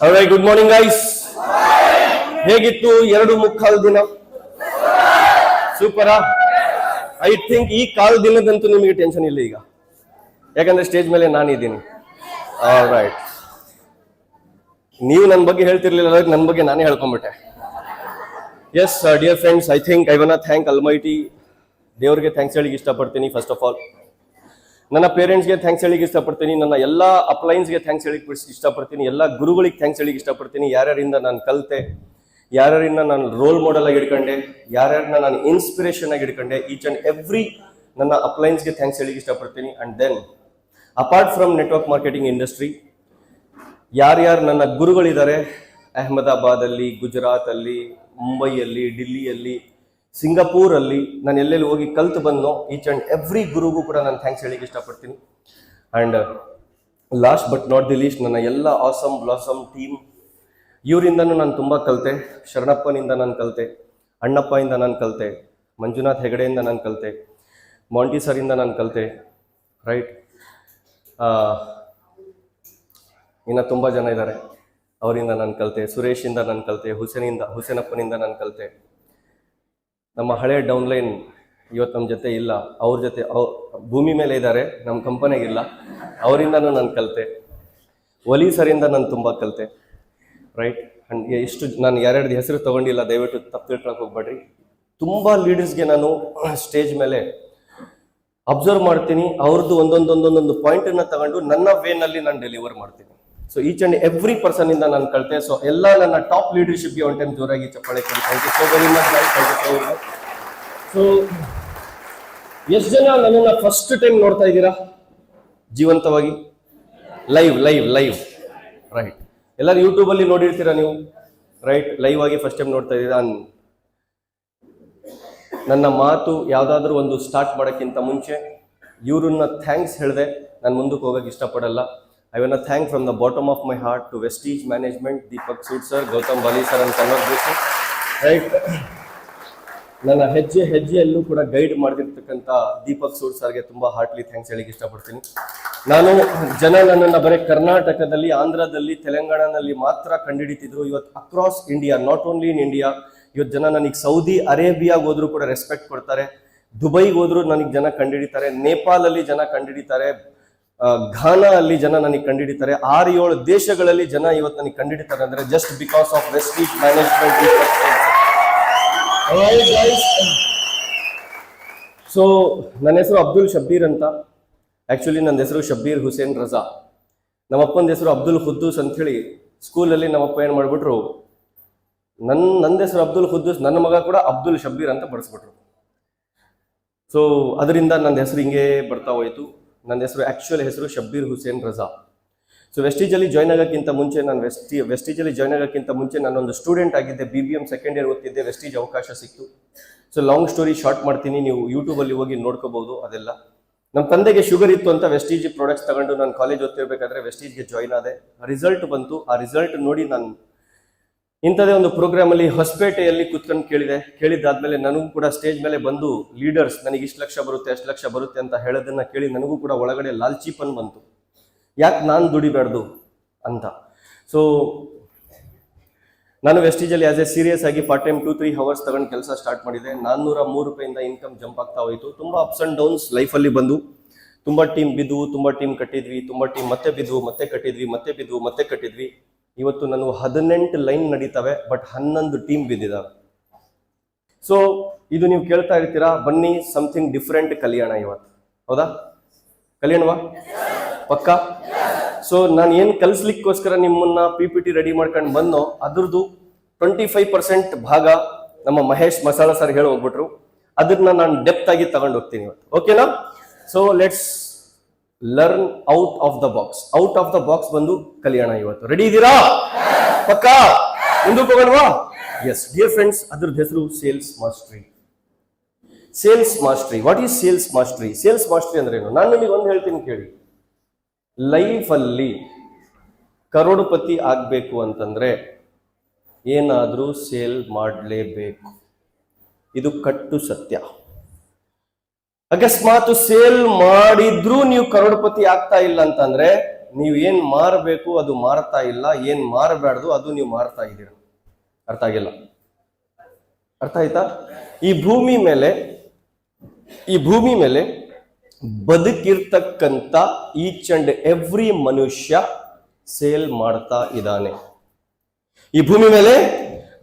Alright, good morning guys. ಹೇಗಿತ್ತು 2.25 ದಿನ? ಸೂಪರಾ? I think ಈ ಕಾಲ್ ದಿನದಂತೂ ನಿಮಗೆ ಟೆನ್ಷನ್ ಇಲ್ಲ ಈಗ, ಯಾಕಂದ್ರೆ ಸ್ಟೇಜ್ ಮೇಲೆ ನಾನಿದ್ದೀನಿ. ಆಲ್ರೈಟ್, ನೀವು ನನ್ನ ಬಗ್ಗೆ ಹೇಳ್ತಿರ್ಲಿಲ್ಲ, ನನ್ನ ಬಗ್ಗೆ ನಾನೇ ಹೇಳ್ಕೊಂಡ್ಬಿಟ್ಟೆ. Yes dear friends, I think I want to thank almighty ದೇವ್ರಿಗೆ ಥ್ಯಾಂಕ್ಸ್ ಹೇಳಿಕ್ಕೆ ಇಷ್ಟಪಡ್ತೀನಿ. ಫಸ್ಟ್ ಆಫ್ ಆಲ್ ನನ್ನ ಪೇರೆಂಟ್ಸ್ಗೆ ಥ್ಯಾಂಕ್ಸ್ ಹೇಳಿಕ್ಕೆ ಇಷ್ಟಪಡ್ತೀನಿ. ನನ್ನ ಎಲ್ಲ ಅಪ್ಲೈನ್ಸ್ಗೆ ಥ್ಯಾಂಕ್ಸ್ ಹೇಳಿಕ್ಕೆ ಇಷ್ಟಪಡ್ತೀನಿ. ಎಲ್ಲ ಗುರುಗಳಿಗೆ ಥ್ಯಾಂಕ್ಸ್ ಹೇಳಿಕ್ಕೆ ಇಷ್ಟಪಡ್ತೀನಿ. ಯಾರ್ಯಾರಿಂದ ನಾನು ಕಲಿತೆ, ಯಾರ್ಯಾರಿಂದ ನಾನು ರೋಲ್ ಮಾಡೆಲ್ ಆಗಿ ಹಿಡ್ಕೊಂಡೆ, ಯಾರ್ಯಾರನ್ನ ನಾನು ಇನ್ಸ್ಪಿರೇಷನ್ ಆಗಿ ಹಿಡ್ಕೊಂಡೆ, ಈಚ್ ಅಂಡ್ ಎವ್ರಿ ನನ್ನ ಅಪ್ಲೈನ್ಸ್ಗೆ ಥ್ಯಾಂಕ್ಸ್ ಹೇಳಿಕ್ಕೆ ಇಷ್ಟಪಡ್ತೀನಿ. And then apart from network marketing industry, ಯಾರ್ಯಾರು ನನ್ನ ಗುರುಗಳಿದ್ದಾರೆ ಅಹಮದಾಬಾದಲ್ಲಿ, ಗುಜರಾತಲ್ಲಿ, ಮುಂಬೈಯಲ್ಲಿ, ಡಿಲ್ಲಿಯಲ್ಲಿ, ಸಿಂಗಾಪುರಲ್ಲಿ, ನಾನು ಎಲ್ಲೆಲ್ಲಿ ಹೋಗಿ ಕಲ್ತು ಬಂದೋ ಈಚ್ ಅಂಡ್ ಎವ್ರಿ ಗುರುಗೂ ಕೂಡ ನಾನು ಥ್ಯಾಂಕ್ಸ್ ಹೇಳಿಕ್ಕೆ ಇಷ್ಟಪಡ್ತೀನಿ. And last but not the list, ನನ್ನ ಎಲ್ಲ ಆಸಮ್ ಬ್ಲಾಸಮ್ ಟೀಮ್, ಇವರಿಂದನೂ ನಾನು ತುಂಬ ಕಲಿತೆ. ಶರಣಪ್ಪನಿಂದ ನಾನು ಕಲಿತೆ, ಅಣ್ಣಪ್ಪಯಿಂದ ನಾನು ಕಲಿತೆ, ಮಂಜುನಾಥ್ ಹೆಗಡೆಯಿಂದ ನಾನು ಕಲಿತೆ, ಮಾಂಟಿ ಸರಿಂದ ನಾನು ಕಲಿತೆ. ರೈಟ್, ಇನ್ನು ತುಂಬ ಜನ ಇದ್ದಾರೆ, ಅವರಿಂದ ನಾನು ಕಲಿತೆ. ಸುರೇಶಿಂದ ನಾನು ಕಲಿತೆ, ಹುಸೇನಪ್ಪನಿಂದ ನಾನು ಕಲಿತೆ. ನಮ್ಮ ಹಳೆ ಡೌನ್ಲೈನ್ ಇವತ್ತು ನಮ್ಮ ಜೊತೆ ಇಲ್ಲ, ಅವ್ರ ಜೊತೆ ಭೂಮಿ ಮೇಲೆ ಇದ್ದಾರೆ, ನಮ್ಮ ಕಂಪನಿಗಿಲ್ಲ, ಅವರಿಂದನೂ ನಾನು ಕಲಿತೆ. ಒಲಿ ಸರಿಂದ ನಾನು ತುಂಬ ಕಲಿತೆ. ರೈಟ್, ಆ್ಯಂಡ್ ಇಷ್ಟು ನಾನು ಯಾರ್ಯಾರ್ದು ಹೆಸರು ತೊಗೊಂಡಿಲ್ಲ, ದಯವಿಟ್ಟು ತಪ್ಪು ತಿಳ್ಕೊಳಕ್ಕೆ ಹೋಗ್ಬೇಡ್ರಿ. ತುಂಬ ಲೀಡರ್ಸ್ಗೆ ನಾನು ಸ್ಟೇಜ್ ಮೇಲೆ ಅಬ್ಸರ್ವ್ ಮಾಡ್ತೀನಿ, ಅವ್ರದ್ದು ಒಂದೊಂದು ಪಾಯಿಂಟನ್ನು ತಗೊಂಡು ನನ್ನ ವೇನಲ್ಲಿ ನಾನು ಡೆಲಿವರ್ ಮಾಡ್ತೀನಿ. So each and every person ಇಂದ ನಾನು ಕಲಿತೆ. ಸೊ ಎಲ್ಲ ನನ್ನ ಟಾಪ್ ಲೀಡರ್ಶಿಪ್ಗೆ ಒನ್ ಟೈಮ್ ಜೋರಾಗಿ ಚಪ್ಪಾಳೆ ಕೊಡಿ. Thank you so very much guys, thank you so much. So ಎಷ್ಟು ಜನ ನನ್ನನ್ನು ಫಸ್ಟ್ ಟೈಮ್ ನೋಡ್ತಾ ಇದ್ದೀರಾ ಜೀವಂತವಾಗಿ? ಲೈವ್ ಲೈವ್ ಲೈವ್ ರೈಟ್, ಎಲ್ಲರೂ ಯೂಟ್ಯೂಬಲ್ಲಿ ನೋಡಿರ್ತೀರಾ ನೀವು. ರೈಟ್, ಲೈವ್ ಆಗಿ ಫಸ್ಟ್ ಟೈಮ್ ನೋಡ್ತಾ ಇದ್ದೀರಾ. ನನ್ನ ಮಾತು ಯಾವುದಾದ್ರೂ ಒಂದು ಸ್ಟಾರ್ಟ್ ಮಾಡೋಕ್ಕಿಂತ ಮುಂಚೆ ಇವ್ರನ್ನ ಥ್ಯಾಂಕ್ಸ್ ಹೇಳಿದೆ ನಾನು ಮುಂದಕ್ಕೆ ಹೋಗೋಕ್ಕೆ ಇಷ್ಟಪಡಲ್ಲ. I want to thank from the bottom of my heart to Vestige Management, Deepak Sood sir, Gautam Bali sir and Kanwar Joshi. Right, ನನ್ನ ಹೆಜ್ಜೆಯಲ್ಲೂ ಕೂಡ ಗೈಡ್ ಮಾಡಿರ್ತಕ್ಕಂಥ ದೀಪಕ್ ಸೂಡ್ ಸರ್ಗೆ ತುಂಬ ಹಾರ್ಟ್ಲಿ ಥ್ಯಾಂಕ್ಸ್ ಹೇಳಿಕ್ಕೆ ಇಷ್ಟಪಡ್ತೀನಿ. ನಾನು ಜನ ನನ್ನನ್ನು ಬರೀ ಕರ್ನಾಟಕದಲ್ಲಿ, ಆಂಧ್ರದಲ್ಲಿ, ತೆಲಂಗಾಣದಲ್ಲಿ ಮಾತ್ರ ಕಂಡುಹಿಡಿತಿದ್ರು. ಇವತ್ತು across India, not only in India, ಇವತ್ತು ಜನ ನನಗೆ ಸೌದಿ ಅರೇಬಿಯಾಗೆ ಹೋದ್ರು ಕೂಡ ರೆಸ್ಪೆಕ್ಟ್ ಕೊಡ್ತಾರೆ, ದುಬೈಗೆ ಹೋದ್ರು ನನಗೆ ಜನ ಕಂಡುಹಿಡಿತಾರೆ, ನೇಪಾಳಲ್ಲಿ ಜನ ಕಂಡುಹಿಡಿತಾರೆ, ಘಾನಾ ಅಲ್ಲಿ ಜನ ನನಗೆ ಕಂಡುಹಿಡಿತಾರೆ, 6-7 ದೇಶಗಳಲ್ಲಿ ಜನ ಇವತ್ತು ನನಗೆ ಕಂಡುಹಿಡಿತಾರೆ ಅಂದ್ರೆ just because of Vestige management. So ನನ್ನ ಹೆಸರು ಅಬ್ದುಲ್ ಶಬ್ಬೀರ್ ಅಂತ. ಆಕ್ಚುಲಿ ನನ್ನ ಹೆಸರು ಶಬ್ಬೀರ್ ಹುಸೇನ್ ರಜಾ. ನಮ್ಮಪ್ಪನ ಹೆಸರು ಅಬ್ದುಲ್ ಖುದ್ದೂಸ್ ಅಂತ ಹೇಳಿ ಸ್ಕೂಲಲ್ಲಿ ನಮ್ಮಪ್ಪ ಏನು ಮಾಡ್ಬಿಟ್ರು, ನನ್ನ ಹೆಸರು ಅಬ್ದುಲ್ ಖುದ್ದೂಸ್, ನನ್ನ ಮಗ ಕೂಡ ಅಬ್ದುಲ್ ಶಬ್ಬೀರ್ ಅಂತ ಬರೆಸ್ಬಿಟ್ರು. ಸೊ ಅದರಿಂದ ನನ್ನ ಹೆಸರು ಹಿಂಗೆ ಬರ್ತಾ ಹೋಯ್ತು. ನನ್ನ ಹೆಸರು ಆ್ಯಕ್ಚುಯಲ್ ಹೆಸರು ಶಬ್ಬೀರ್ ಹುಸೇನ್ ರಜಾ. ಸೊ ವೆಸ್ಟೀಜಲ್ಲಿ ಜಾಯ್ನ್ ಆಗೋಕ್ಕಿಂತ ಮುಂಚೆ ನಾನೊಂದು ಸ್ಟೂಡೆಂಟ್ ಆಗಿದ್ದೆ. BBM ಸೆಕೆಂಡ್ ಇಯರ್ ಓದ್ತಿದ್ದೆ, ವೆಸ್ಟೀಜ್ ಅವಕಾಶ ಸಿಕ್ತು. ಸೊ ಲಾಂಗ್ ಸ್ಟೋರಿ ಶಾರ್ಟ್ ಮಾಡ್ತೀನಿ, ನೀವು ಯೂಟ್ಯೂಬಲ್ಲಿ ಹೋಗಿ ನೋಡ್ಕೋಬಹುದು. ಅದೆಲ್ಲ ನಮ್ಮ ತಂದೆಗೆ ಶುಗರ್ ಇತ್ತು ಅಂತ ವೆಸ್ಟೀಜ್ ಪ್ರಾಡಕ್ಟ್ಸ್ ತಗೊಂಡು ನಾನು ಕಾಲೇಜ್ ಓದ್ತಿರ್ಬೇಕಾದ್ರೆ ವೆಸ್ಟೀಜ್ಗೆ ಜಾಯ್ನ್ ಆದೆ. ರಿಸಲ್ಟ್ ಬಂತು. ಆ ರಿಸಲ್ಟ್ ನೋಡಿ ನಾನು ಇಂಥದೇ ಒಂದು ಪ್ರೋಗ್ರಾಮಲ್ಲಿ ಹೊಸಪೇಟೆಯಲ್ಲಿ ಕುತ್ಕೊಂಡು ಕೇಳಿದ್ದಾದ್ಮೇಲೆ ನನಗೂ ಕೂಡ ಸ್ಟೇಜ್ ಮೇಲೆ ಬಂದು ಲೀಡರ್ಸ್ ನನಗೆ ಇಷ್ಟು ಲಕ್ಷ ಬರುತ್ತೆ, ಅಷ್ಟು ಲಕ್ಷ ಬರುತ್ತೆ ಅಂತ ಹೇಳೋದನ್ನ ಕೇಳಿ ನನಗೂ ಕೂಡ ಒಳಗಡೆ ಲಾಲ್ಚಿಪನ್ ಬಂತು, ಯಾಕೆ ನಾನು ದುಡಿಬಾರ್ದು ಅಂತ. ಸೊ ನಾನು ವೆಸ್ಟೀಜಲ್ಲಿ ಆಸ್ ಎ ಸೀರಿಯಸ್ ಆಗಿ ಪಾರ್ಟ್ ಟೈಮ್ 2-3 ಅವರ್ಸ್ ತಗೊಂಡು ಕೆಲಸ ಸ್ಟಾರ್ಟ್ ಮಾಡಿದೆ. 403 ರೂಪಾಯಿಂದ ಇನ್ಕಮ್ ಜಂಪ್ ಆಗ್ತಾ ಹೋಯಿತು. ತುಂಬ ಅಪ್ಸ್ ಆ್ಯಂಡ್ ಡೌನ್ಸ್ ಲೈಫಲ್ಲಿ ಬಂದು, ತುಂಬ ಟೀಮ್ ಬಿದ್ವು, ತುಂಬ ಟೀಮ್ ಕಟ್ಟಿದ್ವಿ, ತುಂಬ ಟೀಮ್ ಮತ್ತೆ ಬಿದ್ವು, ಮತ್ತೆ ಕಟ್ಟಿದ್ವಿ, ಮತ್ತೆ ಬಿದ್ವು, ಮತ್ತೆ ಕಟ್ಟಿದ್ವಿ. ಇವತ್ತು ನಾನು 18 ಲೈನ್ ನಡೀತವೆ, ಬಟ್ 11 ಟೀಮ್ ಬಿದ್ದಿದ್ದಾವೆ. ಸೊ ಇದು ನೀವು ಕೇಳ್ತಾ ಇರ್ತೀರಾ, ಬನ್ನಿ ಸಮಥಿಂಗ್ ಡಿಫ್ರೆಂಟ್ ಕಲಿಯೋಣ ಇವತ್ತು, ಹೌದಾ? ಕಲಿಯೋಣವಾ? ಪಕ್ಕ? ಸೊ ನಾನು ಏನು ಕಲಿಸ್ಲಿಕ್ಕೋಸ್ಕರ ನಿಮ್ಮನ್ನ PPT ರೆಡಿ ಮಾಡ್ಕೊಂಡು ಬಂದೋ ಅದ್ರದ್ದು 25% ಭಾಗ ನಮ್ಮ ಮಹೇಶ್ ಮಸಾಲ ಸರ್ ಹೇಳಿ ಹೋಗ್ಬಿಟ್ರು. ಅದನ್ನ ನಾನು ಡೆಪ್ತ್ ಆಗಿ ತಗೊಂಡು ಹೋಗ್ತೀನಿ ಇವತ್ತು, ಓಕೆನಾ? So let's learn out of the box ಬಂದು ಕಲಿಯೋಣ ಇವತ್ತು. ರೆಡಿ ಇದ್ದೀರಾ? ಪಕ್ಕ? ಮುಂದಕ್ಕೆ ಹೋಗೋಣವಾ? ಎಸ್ ಡಿಯರ್ ಫ್ರೆಂಡ್ಸ್, ಅದ್ರದ್ದು ಹೆಸರು sales mastery. Sales mastery, what is sales mastery? Sales mastery ಅಂದ್ರೆ ಏನು? ನಾನು ನಿಮಗೆ ಒಂದು ಹೇಳ್ತೀನಿ ಕೇಳಿ. ಲೈಫಲ್ಲಿ ಕರೋಡಪತಿ ಆಗ್ಬೇಕು ಅಂತಂದ್ರೆ ಏನಾದ್ರೂ ಸೇಲ್ ಮಾಡಲೇಬೇಕು. ಇದು ಕಟ್ಟು ಸತ್ಯ. ಅಕಸ್ಮಾತ್ ಸೇಲ್ ಮಾಡಿದ್ರೂ ನೀವು ಕರೋಡಪತಿ ಆಗ್ತಾ ಇಲ್ಲ ಅಂತಂದ್ರೆ ನೀವು ಏನ್ ಮಾರಬೇಕು ಅದು ಮಾರ್ತಾ ಇಲ್ಲ, ಏನ್ ಮಾರಬಾರ್ದು ಅದು ನೀವು ಮಾರ್ತಾ ಇದ್ದೀರಾ. ಅರ್ಥ ಆಗಿಲ್ಲ? ಅರ್ಥ ಆಯ್ತಾ? ಈ ಭೂಮಿ ಮೇಲೆ ಬದುಕಿರ್ತಕ್ಕಂಥ ಈಚ್ ಅಂಡ್ ಎವ್ರಿ ಮನುಷ್ಯ ಸೇಲ್ ಮಾಡ್ತಾ ಇದ್ದಾನೆ. ಈ ಭೂಮಿ ಮೇಲೆ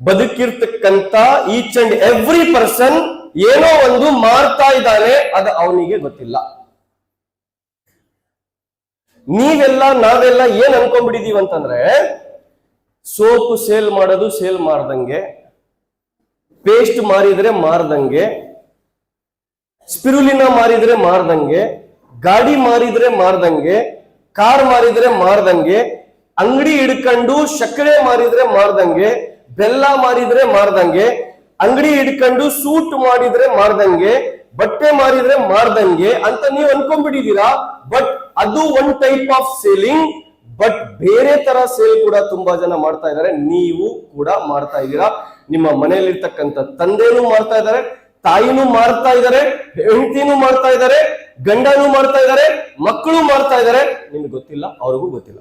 ಬದುಕಿರ್ತಕ್ಕಂಥ ಈಚ್ ಅಂಡ್ ಎವ್ರಿ ಪರ್ಸನ್ ಏನೋ ಒಂದು ಮಾರ್ತಾ ಇದ್ದಾನೆ, ಅದು ಅವನಿಗೆ ಗೊತ್ತಿಲ್ಲ. ನಾವೆಲ್ಲ ಏನ್ ಅನ್ಕೊಂಡ್ಬಿಟ್ಟಿದೀವಿ ಅಂತಂದ್ರೆ, ಸೋಪ್ ಸೇಲ್ ಮಾಡೋದು ಸೇಲ್ ಮಾರ್ದಂಗೆ, ಪೇಸ್ಟ್ ಮಾರಿದ್ರೆ ಮಾರ್ದಂಗೆ, ಸ್ಪಿರುಲಿನ ಮಾರಿದ್ರೆ ಮಾರ್ದಂಗೆ, ಗಾಡಿ ಮಾರಿದ್ರೆ ಮಾರ್ದಂಗೆ, ಕಾರ್ ಮಾರಿದ್ರೆ ಮಾರ್ದಂಗೆ, ಅಂಗಡಿ ಹಿಡ್ಕೊಂಡು ಸಕ್ಕರೆ ಮಾರಿದ್ರೆ ಮಾರ್ದಂಗೆ, ಬೆಲ್ಲ ಮಾರಿದ್ರೆ ಮಾರ್ದಂಗೆ, ಅಂಗಡಿ ಹಿಡ್ಕೊಂಡು ಸೂಟ್ ಮಾಡಿದ್ರೆ ಮಾರ್ದಂಗೆ, ಬಟ್ಟೆ ಮಾರಿದ್ರೆ ಮಾರ್ದಂಗೆ ಅಂತ ನೀವು ಅನ್ಕೊಂಡ್ಬಿಟ್ಟಿದ್ದೀರಾ. ಬಟ್ ಅದು one type of selling. But ಬೇರೆ ತರ ಸೇಲ್ ಕೂಡ ತುಂಬಾ ಜನ ಮಾಡ್ತಾ ಇದ್ದಾರೆ. ನೀವು ಕೂಡ ಮಾಡ್ತಾ ಇದ್ದೀರಾ. ನಿಮ್ಮ ಮನೆಯಲ್ಲಿರ್ತಕ್ಕಂಥ ತಂದೆನೂ ಮಾಡ್ತಾ ಇದ್ದಾರೆ, ತಾಯಿನೂ ಮಾಡ್ತಾ ಇದ್ದಾರೆ, ಹೆಂಡತಿನೂ ಮಾಡ್ತಾ ಇದ್ದಾರೆ, ಗಂಡನೂ ಮಾಡ್ತಾ ಇದ್ದಾರೆ, ಮಕ್ಕಳು ಮಾಡ್ತಾ ಇದ್ದಾರೆ. ನಿಮ್ಗೆ ಗೊತ್ತಿಲ್ಲ, ಅವ್ರಿಗೂ ಗೊತ್ತಿಲ್ಲ.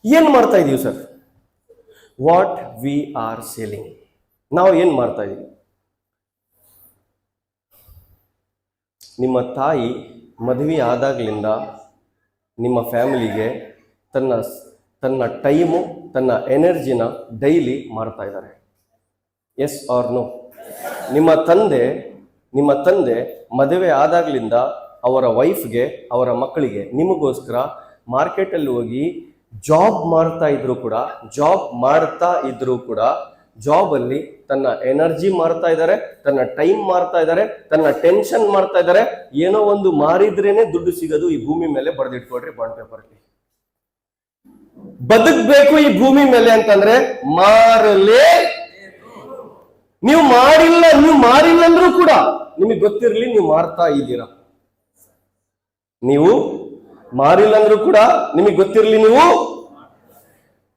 ಏನ್ ಮಾಡ್ತಾ ಇದೀವಿ sir? What we are selling. ನಾವು ಏನ್ ಮಾಡ್ತಾ ಇದೀವಿ? ನಿಮ್ಮ ತಾಯಿ ಮದುವೆ ಆದಾಗ್ಲಿಂದ ನಿಮ್ಮ ಫ್ಯಾಮಿಲಿಗೆ ತನ್ನ ಟೈಮು, ತನ್ನ ಎನರ್ಜಿನ ಡೈಲಿ ಮಾಡ್ತಾ ಇದ್ದಾರೆ. Yes or no? ನಿಮ್ಮ ತಂದೆ ಮದುವೆ ಆದಾಗ್ಲಿಂದ ಅವರ ವೈಫ್ಗೆ, ಅವರ ಮಕ್ಕಳಿಗೆ, ನಿಮಗೋಸ್ಕರ ಮಾರ್ಕೆಟಲ್ಲಿ ಹೋಗಿ ಜಾಬ್ ಮಾಡ್ತಾ ಇದ್ರು ಕೂಡ ಜಾಬ್ ಅಲ್ಲಿ ತನ್ನ ಎನರ್ಜಿ ಮಾರ್ತಾ ಇದ್ದಾರೆ, ತನ್ನ ಟೈಮ್ ಮಾರ್ತಾ ಇದ್ದಾರೆ, ತನ್ನ ಟೆನ್ಷನ್ ಮಾರ್ತಾ ಇದ್ದಾರೆ. ಏನೋ ಒಂದು ಮಾರಿದ್ರೇನೆ ದುಡ್ಡು ಸಿಗೋದು. ಈ ಭೂಮಿ ಮೇಲೆ ಬರೆದಿಟ್ಕೊಡ್ರಿ ಬಾಂಡ್ ಪೇಪರ್. ಬದುಕಬೇಕು ಈ ಭೂಮಿ ಮೇಲೆ ಅಂತಂದ್ರೆ ಮಾರಲೇ. ನೀವು ಮಾರಿಲ್ಲ ಅಂದ್ರೂ ಕೂಡ ನಿಮಗೆ ಗೊತ್ತಿರಲಿ ನೀವು ಮಾರ್ತಾ ಇದ್ದೀರಾ. ನೀವು ಮಾರಿಲ್ಲ ಅಂದ್ರೂ ಕೂಡ ನಿಮಗೆ ಗೊತ್ತಿರಲಿ ನೀವು.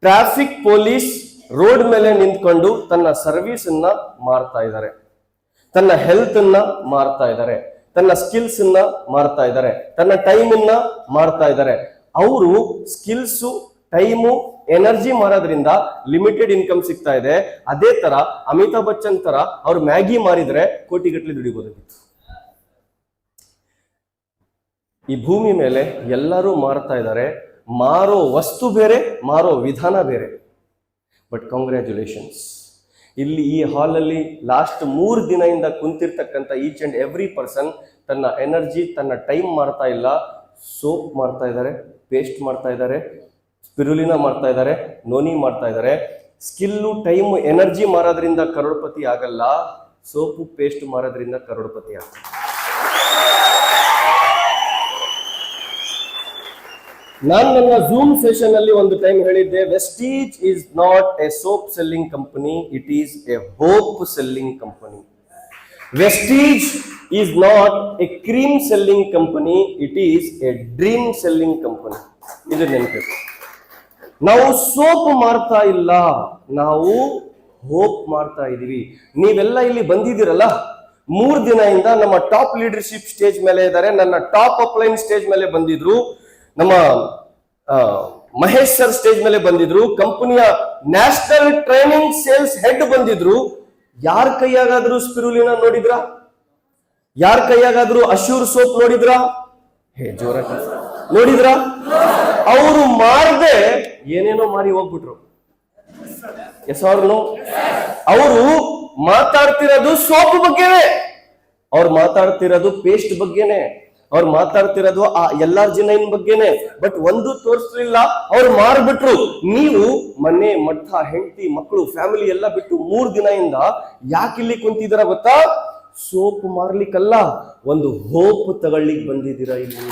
ಟ್ರಾಫಿಕ್ ಪೊಲೀಸ್ ರೋಡ್ ಮೇಲೆ ನಿಂತ್ಕೊಂಡು ತನ್ನ ಸರ್ವಿಸ್ ಅನ್ನ ಮಾರ್ತಾ ಇದ್ದಾರೆ, ತನ್ನ ಹೆಲ್ತ್ ಅನ್ನ ಮಾರ್ತಾ ಇದ್ದಾರೆ, ತನ್ನ ಸ್ಕಿಲ್ಸ್ ಅನ್ನ ಮಾರ್ತಾ ಇದ್ದಾರೆ, ತನ್ನ ಟೈಮ್ ಅನ್ನ ಮಾರ್ತಾ ಇದ್ದಾರೆ. ಅವರು ಸ್ಕಿಲ್ಸು, ಟೈಮು, ಎನರ್ಜಿ ಮಾರೋದ್ರಿಂದ ಲಿಮಿಟೆಡ್ ಇನ್ಕಮ್ ಸಿಗ್ತಾ ಇದೆ. ಅದೇ ತರ ಅಮಿತಾಬ್ ಬಚ್ಚನ್ ತರ ಅವ್ರು ಮ್ಯಾಗಿ ಮಾರಿದ್ರೆ ಕೋಟಿಗಟ್ಟಲೆ ದುಡಿಬೋದಾಗಿತ್ತು. ಈ ಭೂಮಿ ಮೇಲೆ ಎಲ್ಲರೂ ಮಾರ್ತಾ ಇದ್ದಾರೆ. ಮಾರೋ ವಸ್ತು ಬೇರೆ, ಮಾರೋ ವಿಧಾನ ಬೇರೆ. ಬಟ್ ಕಾಂಗ್ರ್ಯಾಚುಲೇಷನ್ಸ್, ಇಲ್ಲಿ ಈ ಹಾಲಲ್ಲಿ ಲಾಸ್ಟ್ 3 ದಿನದಿಂದ ಕುಂತಿರ್ತಕ್ಕಂಥ ಈಚ್ ಅಂಡ್ ಎವ್ರಿ ಪರ್ಸನ್ ತನ್ನ ಎನರ್ಜಿ, ತನ್ನ ಟೈಮ್ ಮಾರ್ತಾ ಇಲ್ಲ. ಸೋಪ್ ಮಾರ್ತಾ ಇದ್ದಾರೆ, ಪೇಸ್ಟ್ ಮಾಡ್ತಾ ಇದ್ದಾರೆ, ಸ್ಪಿರುಲಿನ ಮಾಡ್ತಾ ಇದ್ದಾರೆ, ನೋನಿ ಮಾಡ್ತಾ ಇದ್ದಾರೆ. ಸ್ಕಿಲ್ಲು, ಟೈಮ್, ಎನರ್ಜಿ ಮಾರೋದ್ರಿಂದ ಕರೋಡ್ಪತಿ ಆಗಲ್ಲ. ಸೋಪು ಪೇಸ್ಟ್ ಮಾರೋದ್ರಿಂದ ಕರೋಡ್ಪತಿ ಆಗ್ತದೆ. ನಾನು ನನ್ನ ಝೂಮ್ ಸೆಷನ್ ಅಲ್ಲಿ ಒಂದು ಟೈಮ್ ಹೇಳಿದ್ದೆ, Vestige is not A soap selling company, it is A hope selling company. Vestige is not A cream selling company, it is A dream selling company. ಇದು ನೆನಪಿಟ್ಟು. ನಾವು soap ಮಾರ್ತಾ ಇಲ್ಲ, ನಾವು ಹೋಪ್ ಮಾಡ್ತಾ ಇದೀವಿ. ನೀವೆಲ್ಲ ಇಲ್ಲಿ ಬಂದಿದ್ದೀರಲ್ಲ, 3 ದಿನದಿಂದ ನಮ್ಮ ಟಾಪ್ ಲೀಡರ್ಶಿಪ್ ಸ್ಟೇಜ್ ಮೇಲೆ ಇದ್ದಾರೆ. ನನ್ನ ಟಾಪ್ ಅಪ್ಲೈನ್ ಸ್ಟೇಜ್ ಮೇಲೆ ಬಂದಿದ್ರು, ನಮ್ಮ ಮಹೇಶ್ ಸರ್ ಸ್ಟೇಜ್ ಮೇಲೆ ಬಂದಿದ್ರು, ಕಂಪನಿಯ ನ್ಯಾಷನಲ್ ಟ್ರೈನಿಂಗ್ ಸೇಲ್ಸ್ ಹೆಡ್ ಬಂದಿದ್ರು. ಯಾರ ಕೈಯಾಗಾದ್ರೂ ಸ್ಪಿರುಲಿನ ನೋಡಿದ್ರಾ? ಯಾರ ಕೈಯಾಗಾದ್ರೂ ಅಶ್ಯೂರ್ ಸೋಪ್ ನೋಡಿದ್ರಾ? ಜೋರ ನೋಡಿದ್ರಾ? ಅವರು ಮಾರದೆ ಏನೇನೋ ಮಾರಿ ಹೋಗ್ಬಿಟ್ರು. Yes or no? ಅವರು ಮಾತಾಡ್ತಿರೋದು ಸೋಪ್ ಬಗ್ಗೆನೆ, ಅವ್ರು ಮಾತಾಡ್ತಿರೋದು ಪೇಸ್ಟ್ ಬಗ್ಗೆನೆ, ಅವ್ರು ಮಾತಾಡ್ತಿರೋದು ಆ ಎಲಾರ್ಜಿನೈನ್ ಬಗ್ಗೆನೆ. ಬಟ್ ಒಂದು ತೋರಿಸ್ಲಿಲ್ಲ, ಅವ್ರು ಮಾರ್ಬಿಟ್ರು. ನೀವು ಮನೆ, ಮಠ, ಹೆಂಡತಿ, ಮಕ್ಕಳು, ಫ್ಯಾಮಿಲಿ ಎಲ್ಲ ಬಿಟ್ಟು 3 ದಿನದಿಂದ ಯಾಕೆ ಇಲ್ಲಿ ಕುಂತಿದ್ದೀರಾ ಗೊತ್ತಾ? ಸೋಪ್ ಮಾರ್ಲಿಕ್ಕಲ್ಲ, ಒಂದು ಹೋಪ್ ತಗೊಳ್ಳಿಕ್ ಬಂದಿದ್ದೀರಾ ಇಲ್ಲಿ.